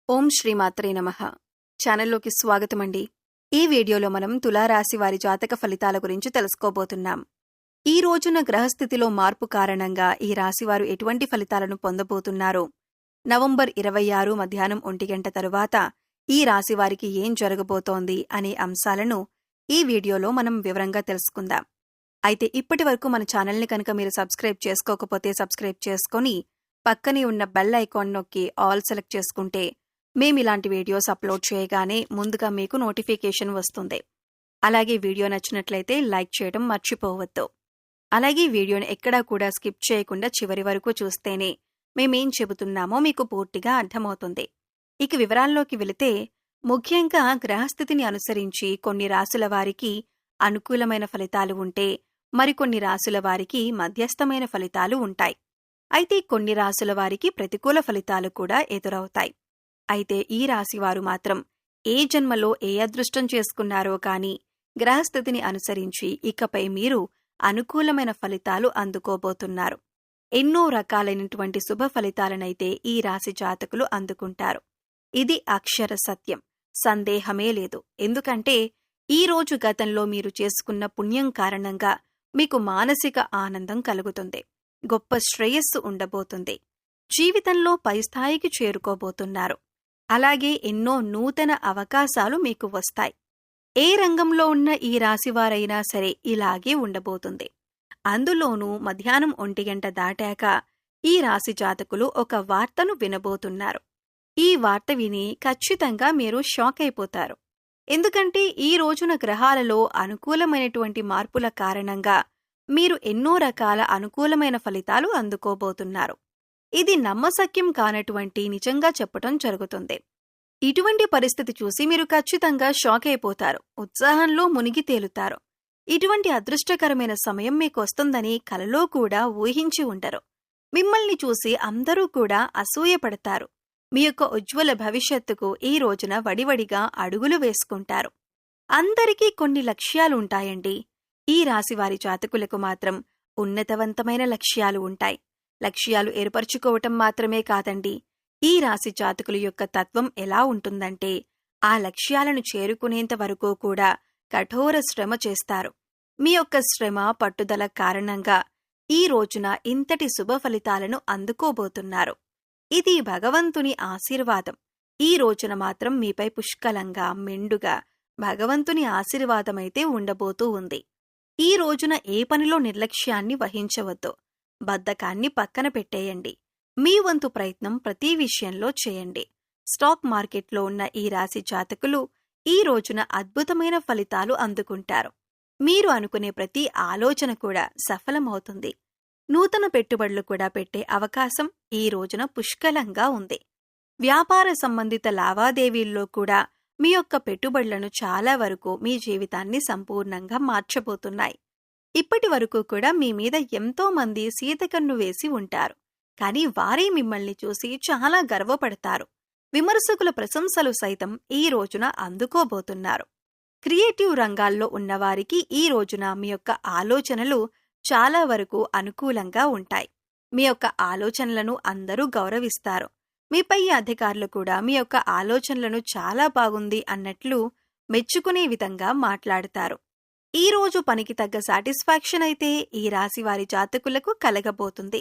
ఓం శ్రీమాత్రే నమః. ఛానల్లోకి స్వాగతమండి. ఈ వీడియోలో మనం తులారాశి వారి జాతక ఫలితాల గురించి తెలుసుకోబోతున్నాం. ఈ రోజున గ్రహస్థితిలో మార్పు కారణంగా ఈ రాశివారు ఎటువంటి ఫలితాలను పొందబోతున్నారో, నవంబర్ 26 మధ్యాహ్నం 1 గంట తరువాత ఈ రాశివారికి ఏం జరగబోతోంది అనే అంశాలను ఈ వీడియోలో మనం వివరంగా తెలుసుకుందాం. అయితే ఇప్పటి వరకు మన ఛానల్ని కనుక మీరు సబ్స్క్రైబ్ చేసుకోకపోతే సబ్స్క్రైబ్ చేసుకొని పక్కనే ఉన్న బెల్ ఐకాన్ నొక్కి ఆల్ సెలెక్ట్ చేసుకుంటే మేమిలాంటి వీడియోస్ అప్లోడ్ చేయగానే ముందుగా మీకు నోటిఫికేషన్ వస్తుంది. అలాగే వీడియో నచ్చినట్లయితే లైక్ చేయడం మర్చిపోవద్దు. అలాగే వీడియోని ఎక్కడా కూడా స్కిప్ చేయకుండా చివరి వరకు చూస్తేనే మేమేం చెబుతున్నామో మీకు పూర్తిగా అర్థమవుతుంది. ఇక వివరాల్లోకి వెళితే, ముఖ్యంగా గ్రహస్థితిని అనుసరించి కొన్ని రాశుల వారికి అనుకూలమైన ఫలితాలు ఉంటే మరికొన్ని రాశుల వారికి మధ్యస్థమైన ఫలితాలు ఉంటాయి. అయితే కొన్ని రాశుల వారికి ప్రతికూల ఫలితాలు కూడా ఎదురవుతాయి. అయితే ఈ రాశివారు మాత్రం ఏ జన్మలో ఏ అదృష్టం చేసుకున్నారో కాని గ్రహస్థితిని అనుసరించి ఇకపై మీరు అనుకూలమైన ఫలితాలు అందుకోబోతున్నారు. ఎన్నో రకాలైనటువంటి శుభ ఫలితాలనైతే ఈ రాశి జాతకులు అందుకుంటారు. ఇది అక్షర సత్యం, సందేహమే లేదు. ఎందుకంటే ఈ రోజు గతంలో మీరు చేసుకున్న పుణ్యం కారణంగా మీకు మానసిక ఆనందం కలుగుతుంది. గొప్ప శ్రేయస్సు ఉండబోతుంది. జీవితంలో పై స్థాయికి చేరుకోబోతున్నారు. అలాగే ఎన్నో నూతన అవకాశాలు మీకు వస్తాయి. ఏ రంగంలో ఉన్న ఈ రాశివారైనా సరే ఇలాగే ఉండబోతుంది. అందులోనూ మధ్యాహ్నం 1 గంట దాటాక ఈ రాశి జాతకులు ఒక వార్తను వినబోతున్నారు. ఈ వార్త విని ఖచ్చితంగా మీరు షాక్ అయిపోతారు. ఎందుకంటే ఈ రోజున గ్రహాలలో అనుకూలమైనటువంటి మార్పుల కారణంగా మీరు ఎన్నో రకాల అనుకూలమైన ఫలితాలు అందుకోబోతున్నారు. ఇది నమ్మశక్యం కానటువంటి నిజంగా చెప్పటం జరుగుతుంది. ఇటువంటి పరిస్థితి చూసి మీరు ఖచ్చితంగా షాక్ అయిపోతారు. ఉత్సాహంలో మునిగి తేలుతారు. ఇటువంటి అదృష్టకరమైన సమయం మీకు వస్తుందని కలలో కూడా ఊహించి ఉండరు. మిమ్మల్ని చూసి అందరూ కూడా అసూయపడతారు. మీ యొక్క ఉజ్వల భవిష్యత్తుకు ఈ రోజున వడివడిగా అడుగులు వేసుకుంటారు. అందరికీ కొన్ని లక్ష్యాలుంటాయండి. ఈ రాశివారి జాతకులకు మాత్రం ఉన్నతవంతమైన లక్ష్యాలు ఉంటాయి. లక్ష్యాలు ఏర్పరచుకోవటం మాత్రమే కాదండి, ఈ రాశి జాతకుల యొక్క తత్వం ఎలా ఉంటుందంటే ఆ లక్ష్యాలను చేరుకునేంత వరకు కూడా కఠోర శ్రమ చేస్తారు. మీ యొక్క శ్రమ పట్టుదల కారణంగా ఈ రోజున ఇంతటి శుభ ఫలితాలను అందుకోబోతున్నారు. ఇది భగవంతుని ఆశీర్వాదం. ఈ రోజున మాత్రం మీపై పుష్కలంగా మెండుగా భగవంతుని ఆశీర్వాదమైతే ఉండబోతూ ఉంది. ఈ రోజున ఏ పనిలో నిర్లక్ష్యాన్ని వహించవద్దు. బద్ధకాన్ని పక్కన పెట్టేయండి. మీ వంతు ప్రయత్నం ప్రతి విషయంలో చేయండి. స్టాక్ మార్కెట్లో ఉన్న ఈ రాశి జాతకులు ఈ రోజున అద్భుతమైన ఫలితాలు అందుకుంటారు. మీరు అనుకునే ప్రతి ఆలోచన కూడా సఫలమవుతుంది. నూతన పెట్టుబడులు కూడా పెట్టే అవకాశం ఈ రోజున పుష్కలంగా ఉంది. వ్యాపార సంబంధిత లావాదేవీల్లో కూడా మీ యొక్క పెట్టుబడులను చాలా వరకు మీ జీవితాన్ని సంపూర్ణంగా మార్చబోతున్నాయి. ఇప్పటి వరకు కూడా మీ మీద ఎంతో మంది సీతకన్ను వేసి ఉంటారు. కానీ వారే మిమ్మల్ని చూసి చాలా గర్వపడతారు. విమర్శకుల ప్రశంసలు సైతం ఈ రోజున అందుకోబోతున్నారు. క్రియేటివ్ రంగాల్లో ఉన్నవారికి ఈ రోజున మీ యొక్క ఆలోచనలు చాలా వరకు అనుకూలంగా ఉంటాయి. మీ యొక్క ఆలోచనలను అందరూ గౌరవిస్తారు. మీపై అధికారులు కూడా మీ యొక్క ఆలోచనలను చాలా బాగుంది అన్నట్లు మెచ్చుకునే విధంగా మాట్లాడతారు. ఈ రోజు పనికి తగ్గ సాటిస్ఫాక్షన్ అయితే ఈ రాశి వారి జాతకులకు కలగబోతుంది.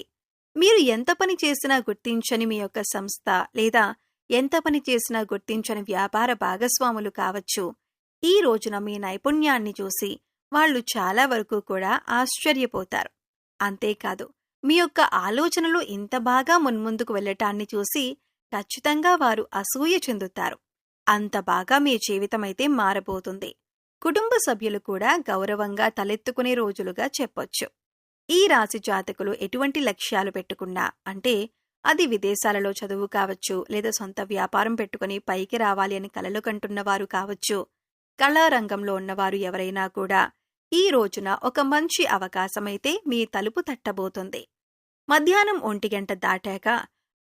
మీరు ఎంత పని చేసినా గుర్తించని మీ యొక్క సంస్థ లేదా ఎంత పని చేసినా గుర్తించని వ్యాపార భాగస్వాములు కావచ్చు, ఈ రోజున మీ నైపుణ్యాన్ని చూసి వాళ్ళు చాలా వరకు కూడా ఆశ్చర్యపోతారు. అంతేకాదు, మీ యొక్క ఆలోచనలు ఇంత బాగా మున్ముందుకు వెళ్లటాన్ని చూసి ఖచ్చితంగా వారు అసూయ చెందుతారు. అంత బాగా మీ జీవితమైతే మారబోతుంది. కుటుంబ సభ్యులు కూడా గౌరవంగా తలెత్తుకునే రోజులుగా చెప్పొచ్చు. ఈ రాశి జాతకులు ఎటువంటి లక్ష్యాలు పెట్టుకున్నా, అంటే అది విదేశాలలో చదువు కావచ్చు, లేదా సొంత వ్యాపారం పెట్టుకుని పైకి రావాలి అని కలలు కంటున్నవారు కావచ్చు, కళారంగంలో ఉన్నవారు ఎవరైనా కూడా ఈ రోజున ఒక మంచి అవకాశమైతే మీ తలుపు తట్టబోతుంది. మధ్యాహ్నం 1 గంట దాటాక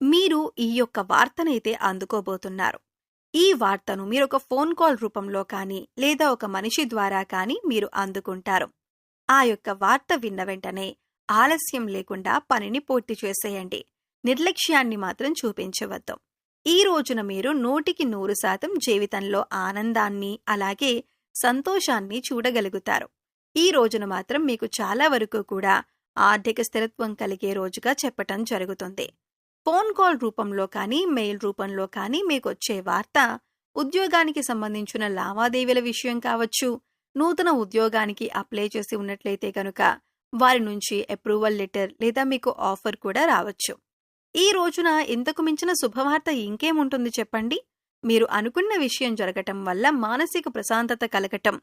మీరు ఈ యొక్క వార్తనైతే అందుకోబోతున్నారు. ఈ వార్తను మీరు ఒక ఫోన్ కాల్ రూపంలో కానీ లేదా ఒక మనిషి ద్వారా కానీ మీరు అందుకుంటారు. ఆ యొక్క వార్త విన్న వెంటనే ఆలస్యం లేకుండా పనిని పూర్తి చేసేయండి. నిర్లక్ష్యాన్ని మాత్రం చూపించవద్దు. ఈ రోజున మీరు 100% జీవితంలో ఆనందాన్ని అలాగే సంతోషాన్ని చూడగలుగుతారు. ఈ రోజున మాత్రం మీకు చాలా వరకు కూడా ఆర్థిక స్థిరత్వం కలిగే రోజుగా చెప్పటం జరుగుతుంది. ఫోన్ కాల్ రూపంలో కానీ, మెయిల్ రూపంలో కానీ మీకొచ్చే వార్త ఉద్యోగానికి సంబంధించిన లావాదేవీల విషయం కావచ్చు, నూతన ఉద్యోగానికి అప్లై చేసి ఉన్నట్లయితే కనుక వారి నుంచి అప్రూవల్ లెటర్ లేదా మీకు ఆఫర్ కూడా రావచ్చు. ఈ రోజున ఇంతకు మించిన శుభవార్త ఇంకేముంటుంది చెప్పండి? మీరు అనుకున్న విషయం జరగటం వల్ల మానసిక ప్రశాంతత కలగటం,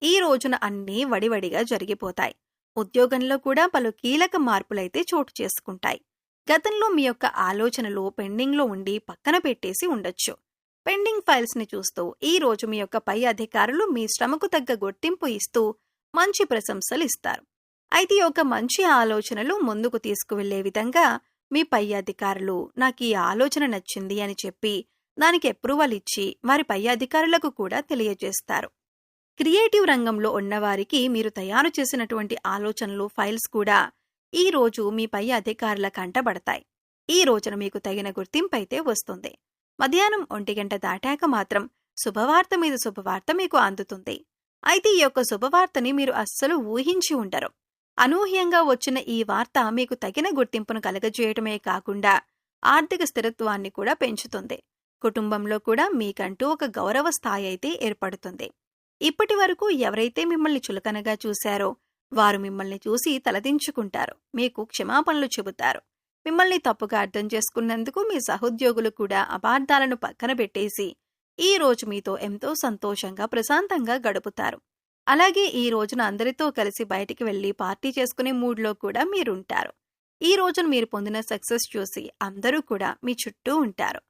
ఈ రోజున అన్నీ వడివడిగా జరిగిపోతాయి. ఉద్యోగంలో కూడా పలు కీలక మార్పులైతే చోటు చేసుకుంటాయి. గతంలో మీ యొక్క ఆలోచనలు పెండింగ్లో ఉండి పక్కన పెట్టేసి ఉండొచ్చు. పెండింగ్ ఫైల్స్ని చూస్తూ ఈ రోజు మీ యొక్క పై అధికారులు మీ శ్రమకు తగ్గ గుర్తింపు ఇస్తూ మంచి ప్రశంసలు ఇస్తారు. అయితే ఈ యొక్క మంచి ఆలోచనలు ముందుకు తీసుకువెళ్లే విధంగా మీ పై అధికారులు నాకు ఈ ఆలోచన నచ్చింది అని చెప్పి దానికి అప్రూవల్ ఇచ్చి వారి పై అధికారులకు కూడా తెలియజేస్తారు. క్రియేటివ్ రంగంలో ఉన్నవారికి మీరు తయారు చేసినటువంటి ఆలోచనలు ఫైల్స్ కూడా ఈ రోజు మీ పై అధికారుల కంటబడతాయి. ఈ రోజున మీకు తగిన గుర్తింపైతే వస్తుంది. మధ్యాహ్నం 1 గంట దాటాక మాత్రం శుభవార్త మీద శుభవార్త మీకు అందుతుంది. అయితే ఈ యొక్క శుభవార్తని మీరు అస్సలు ఊహించి ఉండరు. అనూహ్యంగా వచ్చిన ఈ వార్త మీకు తగిన గుర్తింపును కలగజేయటమే కాకుండా ఆర్థిక స్థిరత్వాన్ని కూడా పెంచుతుంది. కుటుంబంలో కూడా మీకంటూ ఒక గౌరవ స్థాయి అయితే ఏర్పడుతుంది. ఇప్పటి వరకు ఎవరైతే మిమ్మల్ని చులకనగా చూశారో వారు మిమ్మల్ని చూసి తలదించుకుంటారు, మీకు క్షమాపణలు చెబుతారు. మిమ్మల్ని తప్పుగా అర్థం చేసుకున్నందుకు మీ సహోద్యోగులు కూడా అపార్థాలను పక్కన పెట్టేసి ఈ రోజు మీతో ఎంతో సంతోషంగా ప్రశాంతంగా గడుపుతారు. అలాగే ఈ రోజున అందరితో కలిసి బయటికి వెళ్లి పార్టీ చేసుకునే మూడ్లో కూడా మీరుంటారు. ఈ రోజున మీరు పొందిన సక్సెస్ చూసి అందరూ కూడా మీ చుట్టూ ఉంటారు.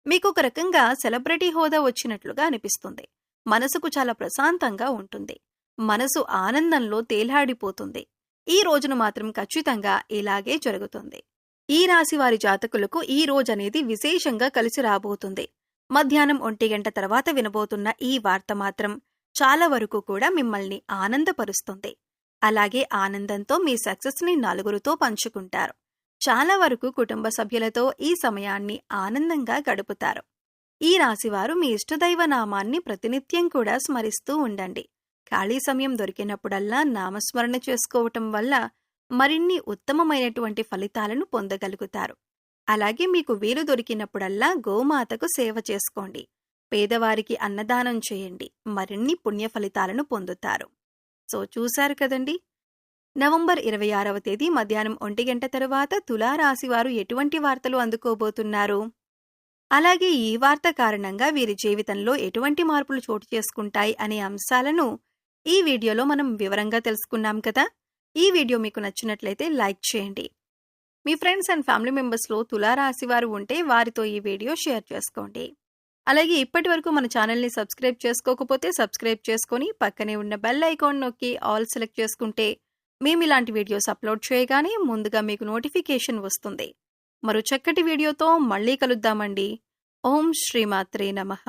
మీకు ఒక రకంగా సెలబ్రిటీ హోదా వచ్చినట్లుగా అనిపిస్తుంది. మనసుకు చాలా ప్రశాంతంగా ఉంటుంది. మనసు ఆనందంలో తేలాడిపోతుంది. ఈ రోజున మాత్రం ఖచ్చితంగా ఇలాగే జరుగుతుంది. ఈ రాశి వారి జాతకులకు ఈ రోజనేది విశేషంగా కలిసి రాబోతుంది. మధ్యాహ్నం 1 గంట తర్వాత వినబోతున్న ఈ వార్త మాత్రం చాలా వరకు కూడా మిమ్మల్ని ఆనందపరుస్తుంది. అలాగే ఆనందంతో మీ సక్సెస్ని నలుగురితో పంచుకుంటారు. చాలా వరకు కుటుంబ సభ్యులతో ఈ సమయాన్ని ఆనందంగా గడుపుతారు. ఈ రాశివారు మీ ఇష్టదైవ నామాన్ని ప్రతినిత్యం కూడా స్మరిస్తూ ఉండండి. ఖాళీ సమయం దొరికినప్పుడల్లా నామస్మరణ చేసుకోవటం వల్ల మరిన్ని ఉత్తమమైనటువంటి ఫలితాలను పొందగలుగుతారు. అలాగే మీకు వీలు దొరికినప్పుడల్లా గోమాతకు సేవ చేసుకోండి. పేదవారికి అన్నదానం చేయండి. మరిన్ని పుణ్య ఫలితాలను పొందుతారు. సో చూశారు కదండి, నవంబర్ 26వ తేదీ మధ్యాహ్నం 1 గంట తర్వాత తులారాశివారు ఎటువంటి వార్తలు అందుకోబోతున్నారు, అలాగే ఈ వార్త కారణంగా వీరి జీవితంలో ఎటువంటి మార్పులు చోటు చేసుకుంటాయి అనే అంశాలను ఈ వీడియోలో మనం వివరంగా తెలుసుకున్నాం కదా. ఈ వీడియో మీకు నచ్చినట్లయితే లైక్ చేయండి. మీ ఫ్రెండ్స్ అండ్ ఫ్యామిలీ మెంబర్స్లో తులారాశి వారు ఉంటే వారితో ఈ వీడియో షేర్ చేసుకోండి. అలాగే ఇప్పటి వరకు మన ఛానల్ని సబ్స్క్రైబ్ చేసుకోకపోతే సబ్స్క్రైబ్ చేసుకొని పక్కనే ఉన్న బెల్ ఐకాన్ నొక్కి ఆల్ సెలెక్ట్ చేసుకుంటే మేము ఇలాంటి వీడియోస్ అప్లోడ్ చేయగానే ముందుగా మీకు నోటిఫికేషన్ వస్తుంది. మరో చక్కటి వీడియోతో మళ్ళీ కలుద్దామండి. ఓం శ్రీమాత్రే నమః.